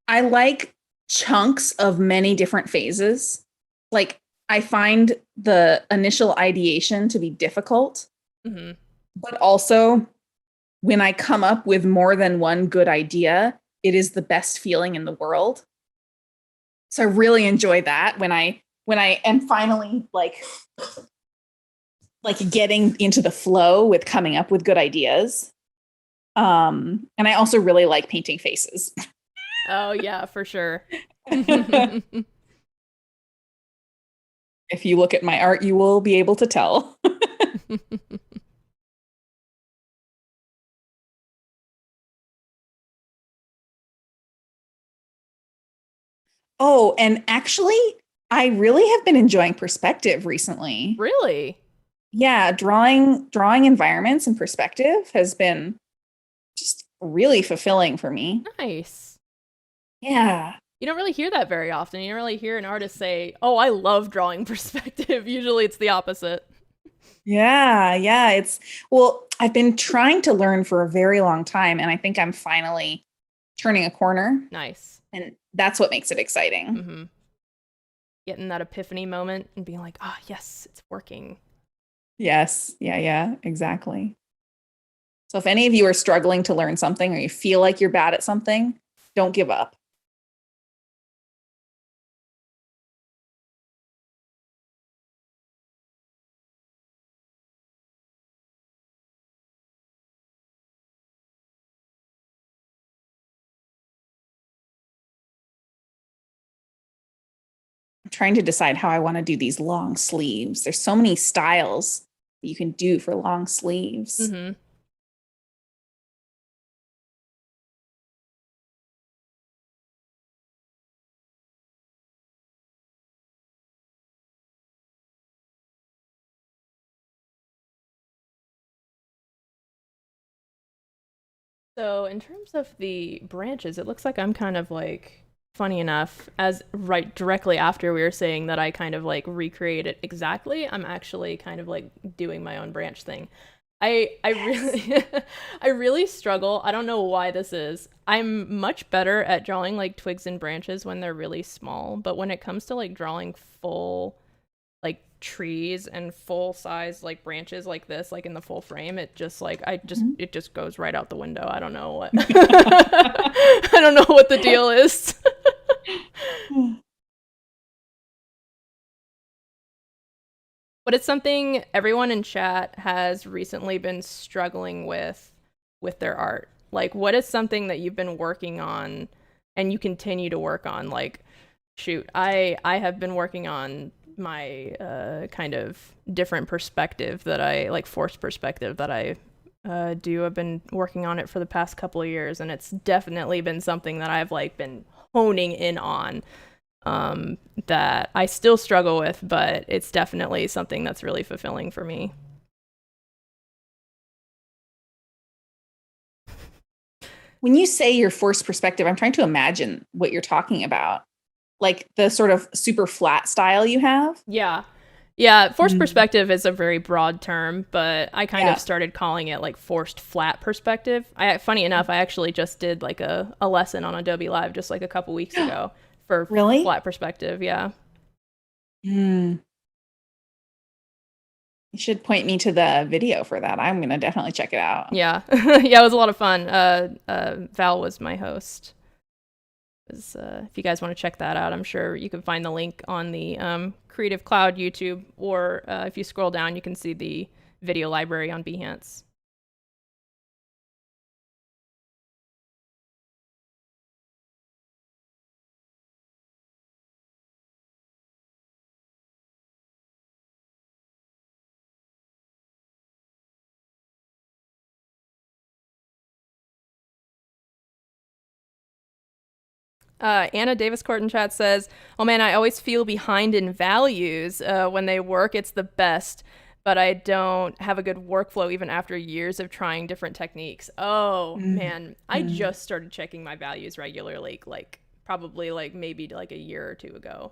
[SPEAKER 2] I like chunks of many different phases. Like I find the initial ideation to be difficult. Mm-hmm. But also, when I come up with more than one good idea, it is the best feeling in the world. So I really enjoy that when I am finally like getting into the flow with coming up with good ideas. And I also really like painting faces.
[SPEAKER 1] Oh yeah, for sure.
[SPEAKER 2] If you look at my art, you will be able to tell. Oh, and actually, I really have been enjoying perspective recently.
[SPEAKER 1] Really?
[SPEAKER 2] Yeah, drawing environments in perspective has been just really fulfilling for me.
[SPEAKER 1] Nice.
[SPEAKER 2] Yeah.
[SPEAKER 1] You don't really hear that very often. You don't really hear an artist say, "Oh, I love drawing perspective." Usually it's the opposite.
[SPEAKER 2] Yeah, yeah. Well, I've been trying to learn for a very long time, and I think I'm finally turning a corner,
[SPEAKER 1] Nice.
[SPEAKER 2] and that's what makes it exciting.
[SPEAKER 1] Mm-hmm. Getting that epiphany moment and being like, "Ah, yes, it's working."
[SPEAKER 2] Yes. Yeah, yeah, exactly. So if any of you are struggling to learn something or you feel like you're bad at something, don't give up. I'm trying to decide how I want to do these long sleeves. There's so many styles that you can do for long sleeves.
[SPEAKER 1] Mm-hmm. So, in terms of the branches, it looks like I'm kind of like, funny enough, as right directly after we were saying that I kind of like recreate it exactly, I'm actually kind of like doing my own branch thing. I really I really struggle. I don't know why this is. I'm much better at drawing like twigs and branches when they're really small, but when it comes to like drawing full like trees and full size like branches like this, like in the full frame, it just like it just goes right out the window. I don't know what I don't know what the deal is. But it's something everyone in chat has recently been struggling with their art. Like, what is something that you've been working on and you continue to work on? Like, shoot, I have been working on my kind of different perspective that I like forced perspective that I do. I've been working on it for the past couple of years, and it's definitely been something that I've like been honing in on, that I still struggle with, but it's definitely something that's really fulfilling for me.
[SPEAKER 2] When you say your forced perspective, I'm trying to imagine what you're talking about. Like the sort of super flat style you have.
[SPEAKER 1] Yeah. Yeah, forced
[SPEAKER 2] Mm.
[SPEAKER 1] perspective is a very broad term, but I kind
[SPEAKER 2] Yeah.
[SPEAKER 1] of started calling it like forced flat perspective. Funny enough, I actually just did like a lesson on Adobe Live just like a couple weeks ago for
[SPEAKER 2] Really?
[SPEAKER 1] flat perspective. Yeah.
[SPEAKER 2] Mm. You should point me to the video for that. I'm going to definitely check it out.
[SPEAKER 1] Yeah. Yeah, it was a lot of fun. Val was my host. If you guys want to check that out, I'm sure you can find the link on the Creative Cloud YouTube, or if you scroll down, you can see the video library on Behance. Anna Davis Court in chat says, "Oh man, I always feel behind in values when they work. It's the best, but I don't have a good workflow even after years of trying different techniques." Oh
[SPEAKER 2] Mm.
[SPEAKER 1] man, I
[SPEAKER 2] Mm.
[SPEAKER 1] just started checking my values regularly, like probably like maybe like a year or two ago.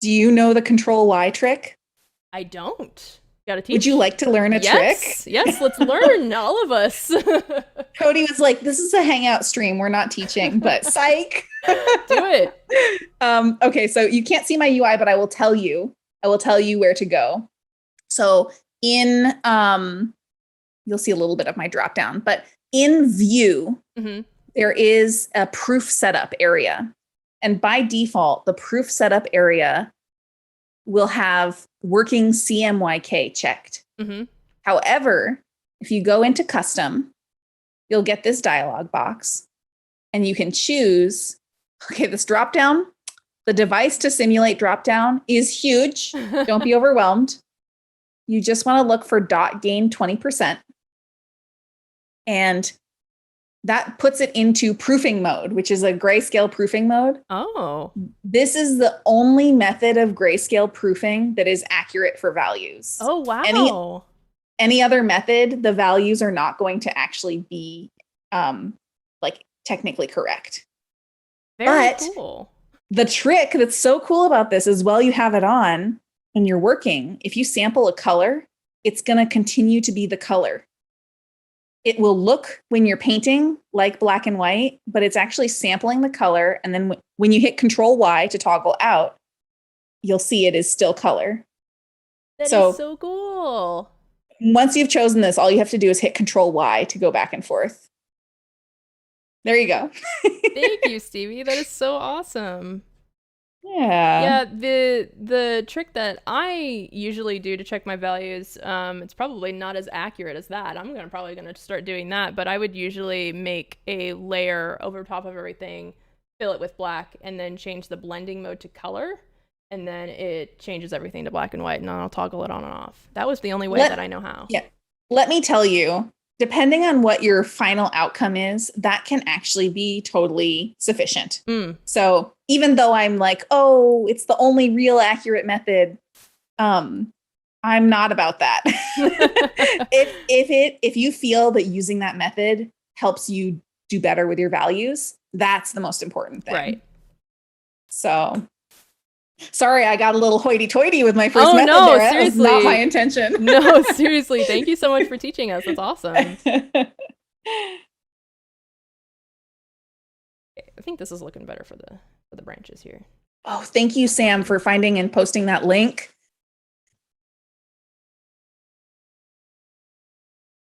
[SPEAKER 2] Do you know the Control Y trick?
[SPEAKER 1] I don't. Gotta
[SPEAKER 2] Would you
[SPEAKER 1] teach.
[SPEAKER 2] like to learn a trick?
[SPEAKER 1] Yes, yes, let's learn, all of us.
[SPEAKER 2] Cody was like, "This is a hangout stream. We're not teaching," but psych.
[SPEAKER 1] Do it.
[SPEAKER 2] Okay, so you can't see my UI, but I will tell you. I will tell you where to go. So in you'll see a little bit of my drop down, but in view,
[SPEAKER 1] Mm-hmm.
[SPEAKER 2] there is a proof setup area. And by default, the proof setup area will have working CMYK checked.
[SPEAKER 1] Mm-hmm.
[SPEAKER 2] However, if you go into custom you'll get this dialog box and you can choose, okay, this drop down, the device to simulate drop down is huge. Don't be overwhelmed. You just want to look for dot gain 20%. And that puts it into proofing mode, which is a grayscale proofing mode.
[SPEAKER 1] Oh.
[SPEAKER 2] This is the only method of grayscale proofing that is accurate for values.
[SPEAKER 1] Oh, wow.
[SPEAKER 2] Any other method, the values are not going to actually be like technically correct.
[SPEAKER 1] Very cool.
[SPEAKER 2] The trick that's so cool about this is while you have it on and you're working, if you sample a color, it's going to continue to be the color. It will look when you're painting like black and white, but it's actually sampling the color. And then when you hit Control Y to toggle out, you'll see it is still color.
[SPEAKER 1] That is so cool.
[SPEAKER 2] Once you've chosen this, all you have to do is hit Control Y to go back and forth. There you go.
[SPEAKER 1] Thank you, Stevie. That is so awesome.
[SPEAKER 2] Yeah.
[SPEAKER 1] Yeah, the trick that I usually do to check my values, it's probably not as accurate as that. Probably gonna start doing that, but I would usually make a layer over top of everything, fill it with black, and then change the blending mode to color, and then it changes everything to black and white, and then I'll toggle it on and off. That was the only way that I know how.
[SPEAKER 2] Yeah. Let me tell you, depending on what your final outcome is, that can actually be totally sufficient. So even though I'm like, oh, it's the only real accurate method, I'm not about that. If you feel that using that method helps you do better with your values, that's the most important thing.
[SPEAKER 1] Right.
[SPEAKER 2] So sorry, I got a little hoity-toity with my first method
[SPEAKER 1] no,
[SPEAKER 2] there.
[SPEAKER 1] seriously.
[SPEAKER 2] That was not my intention.
[SPEAKER 1] No, seriously. Thank you so much for teaching us. That's awesome. I think this is looking better for the branches here.
[SPEAKER 2] Oh, thank you, Sam, for finding and posting that link.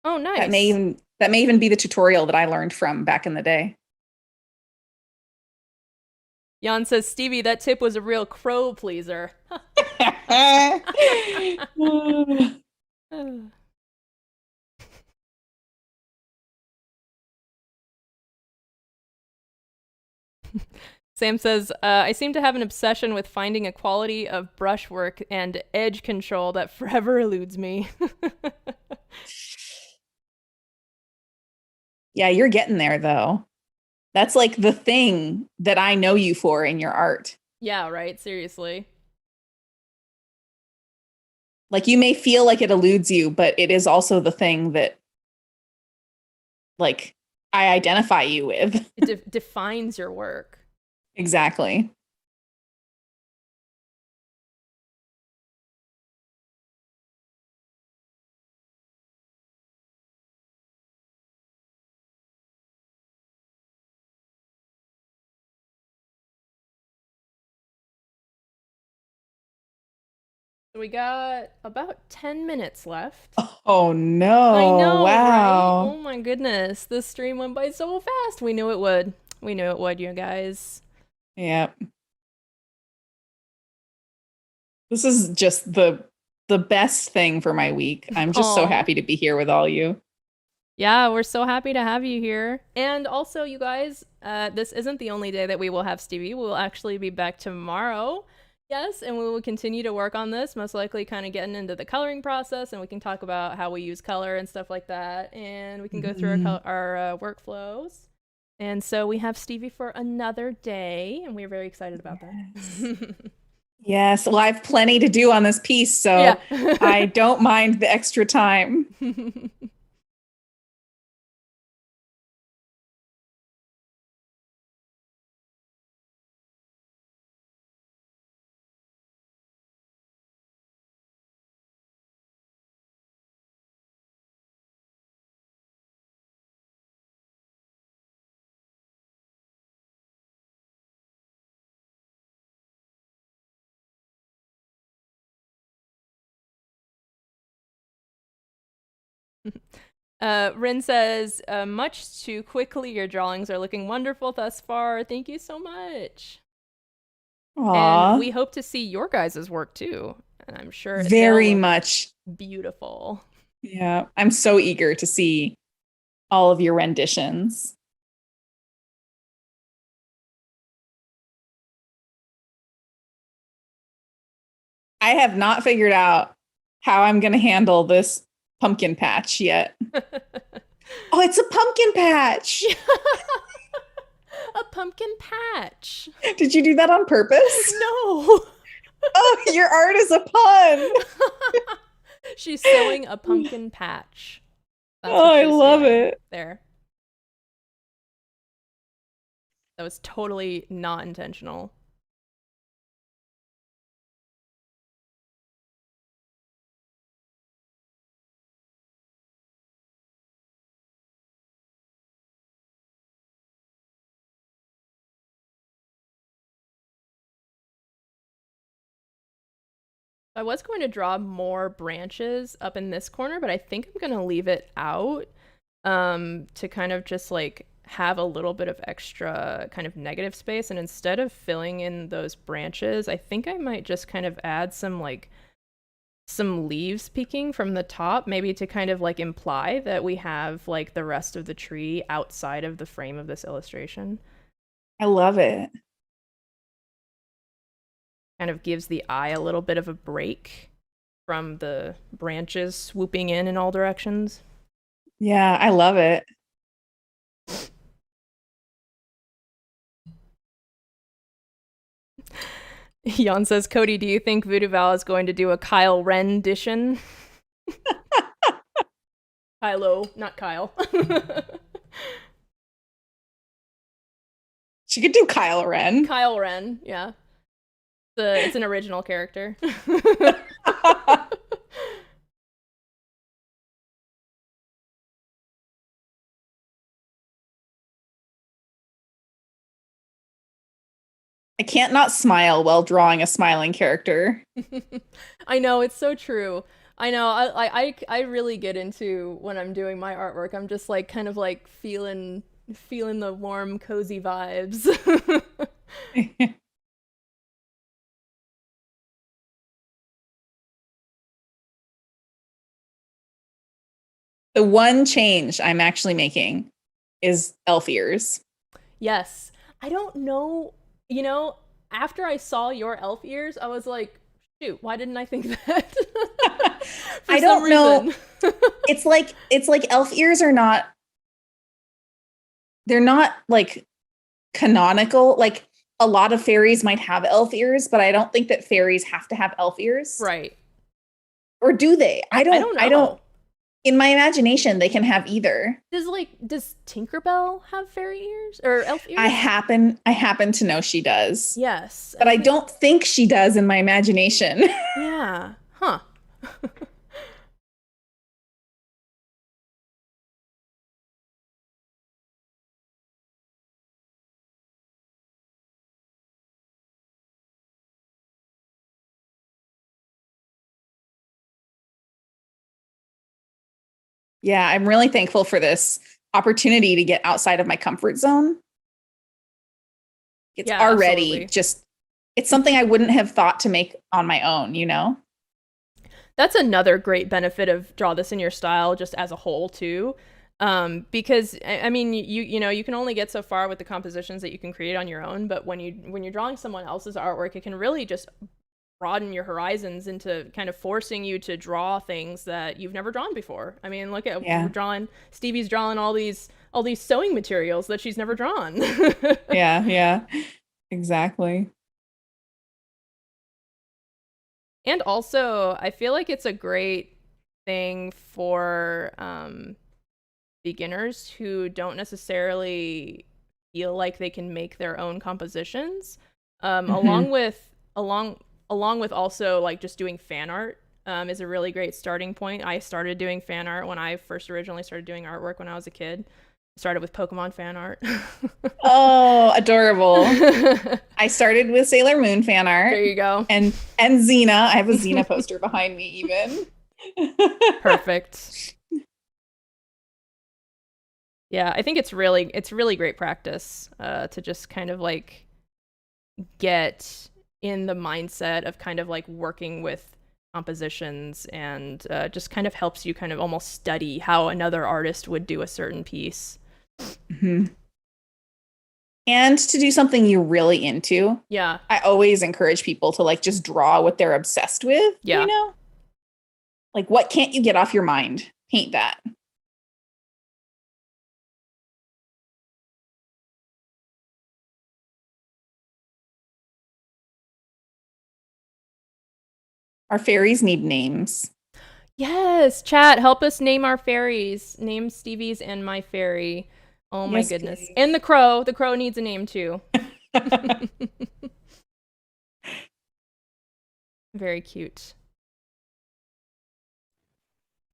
[SPEAKER 1] Oh, nice.
[SPEAKER 2] That may even be the tutorial that I learned from back in the day.
[SPEAKER 1] Jan says, Stevie, that tip was a real crow pleaser. Sam says, I seem to have an obsession with finding a quality of brushwork and edge control that forever eludes me.
[SPEAKER 2] Yeah, you're getting there, though. That's like the thing that I know you for in your art.
[SPEAKER 1] Yeah, right. Seriously.
[SPEAKER 2] Like, you may feel like it eludes you, but it is also the thing that, like, I identify you with.
[SPEAKER 1] It defines your work.
[SPEAKER 2] Exactly.
[SPEAKER 1] So we got about 10 minutes left.
[SPEAKER 2] Oh, no.
[SPEAKER 1] I know,
[SPEAKER 2] wow.
[SPEAKER 1] right? Oh, my goodness. This stream went by so fast. We knew it would. We knew it would, you guys.
[SPEAKER 2] Yep. This is just the best thing for my week. I'm just so happy to be here with all you.
[SPEAKER 1] Yeah, we're so happy to have you here. And also, you guys, this isn't the only day that we will have Stevie. We'll actually be back tomorrow. Yes, and we will continue to work on this, most likely kind of getting into the coloring process, and we can talk about how we use color and stuff like that, and we can go through our workflows. And so we have Stevie for another day, and we're very excited about that.
[SPEAKER 2] Yes, well, I have plenty to do on this piece, so yeah. I don't mind the extra time.
[SPEAKER 1] Rin says, much too quickly, your drawings are looking wonderful thus far. Thank you so much.
[SPEAKER 2] Aww.
[SPEAKER 1] And we hope to see your guys' work too. And I'm sure it's
[SPEAKER 2] very much
[SPEAKER 1] beautiful.
[SPEAKER 2] Yeah, I'm so eager to see all of your renditions. I have not figured out how I'm going to handle this pumpkin patch yet. Oh, it's a pumpkin patch.
[SPEAKER 1] A pumpkin patch.
[SPEAKER 2] Did you do that on purpose?
[SPEAKER 1] No.
[SPEAKER 2] Oh, your art is a pun.
[SPEAKER 1] She's sewing a pumpkin patch. That's
[SPEAKER 2] oh, I love it.
[SPEAKER 1] There. That was totally not intentional. I was going to draw more branches up in this corner, but I think I'm going to leave it out to kind of just like have a little bit of extra kind of negative space. And instead of filling in those branches, I think I might just kind of add some leaves peeking from the top, maybe to kind of like imply that we have like the rest of the tree outside of the frame of this illustration.
[SPEAKER 2] I love it.
[SPEAKER 1] Kind of gives the eye a little bit of a break from the branches swooping in all directions.
[SPEAKER 2] Yeah, I love it.
[SPEAKER 1] Jan says, Cody, do you think Voodoo Val is going to do a Kyle rendition? Kylo, not Kyle.
[SPEAKER 2] She could do Kyle Ren.
[SPEAKER 1] Kyle Ren, yeah. It's an original character.
[SPEAKER 2] I can't not smile while drawing a smiling character.
[SPEAKER 1] I know, it's so true. I know, I really get into when I'm doing my artwork. I'm just like kind of like feeling the warm, cozy vibes.
[SPEAKER 2] The one change I'm actually making is elf ears.
[SPEAKER 1] Yes. I don't know, you know, after I saw your elf ears, I was like, shoot, why didn't I think that?
[SPEAKER 2] I don't know. It's like elf ears are not, they're not like canonical. Like a lot of fairies might have elf ears, but I don't think that fairies have to have elf ears.
[SPEAKER 1] Right.
[SPEAKER 2] Or do they? I don't know. In my imagination, they can have either.
[SPEAKER 1] Does Tinkerbell have fairy ears or elf ears?
[SPEAKER 2] I happen to know she does.
[SPEAKER 1] Yes.
[SPEAKER 2] But I don't think she does in my imagination.
[SPEAKER 1] Yeah. Huh.
[SPEAKER 2] Yeah, I'm really thankful for this opportunity to get outside of my comfort zone. It's already just, it's something I wouldn't have thought to make on my own, you know?
[SPEAKER 1] That's another great benefit of draw this in your style just as a whole too. Because I mean, you know, you can only get so far with the compositions that you can create on your own, but when you're drawing someone else's artwork, it can really just broaden your horizons into kind of forcing you to draw things that you've never drawn before. I mean, look at Stevie's drawing all these sewing materials that she's never drawn.
[SPEAKER 2] Yeah, exactly.
[SPEAKER 1] And also, I feel like it's a great thing for beginners who don't necessarily feel like they can make their own compositions, along with also like just doing fan art is a really great starting point. I started doing fan art when I first originally started doing artwork when I was a kid. Started with Pokemon fan art.
[SPEAKER 2] Oh, adorable. I started with Sailor Moon fan art.
[SPEAKER 1] There you go.
[SPEAKER 2] And Xena. I have a Xena poster behind me even.
[SPEAKER 1] Perfect. Yeah, I think it's really great practice to just kind of like get in the mindset of kind of like working with compositions, and just kind of helps you kind of almost study how another artist would do a certain piece.
[SPEAKER 2] Mm-hmm. And to do something you're really into.
[SPEAKER 1] Yeah.
[SPEAKER 2] I always encourage people to like just draw what they're obsessed with.
[SPEAKER 1] Yeah.
[SPEAKER 2] You know? Like, what can't you get off your mind? Paint that. Our fairies need names.
[SPEAKER 1] Yes, chat, help us name our fairies. Name Stevie's and my fairy. Oh my goodness.
[SPEAKER 2] Please.
[SPEAKER 1] And the crow. The crow needs a name too. Very cute.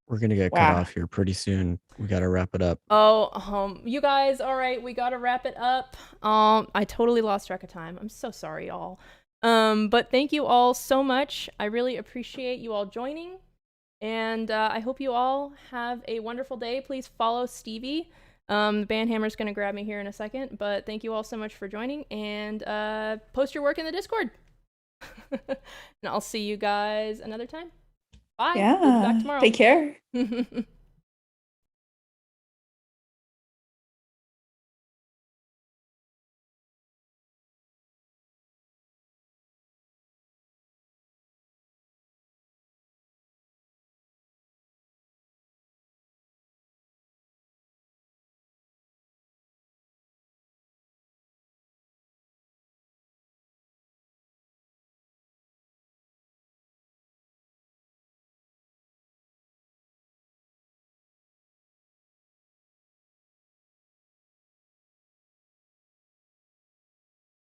[SPEAKER 3] We're gonna get cut off here pretty soon. We gotta wrap it up.
[SPEAKER 1] Oh, you guys, all right, we gotta wrap it up. I totally lost track of time. I'm so sorry, y'all. But thank you all so much. I really appreciate you all joining. And I hope you all have a wonderful day. Please follow Stevie. The band hammer's going to grab me here in a second. But thank you all so much for joining. And post your work in the Discord. And I'll see you guys another time. Bye.
[SPEAKER 2] Yeah.
[SPEAKER 1] We'll be back tomorrow.
[SPEAKER 2] Take care.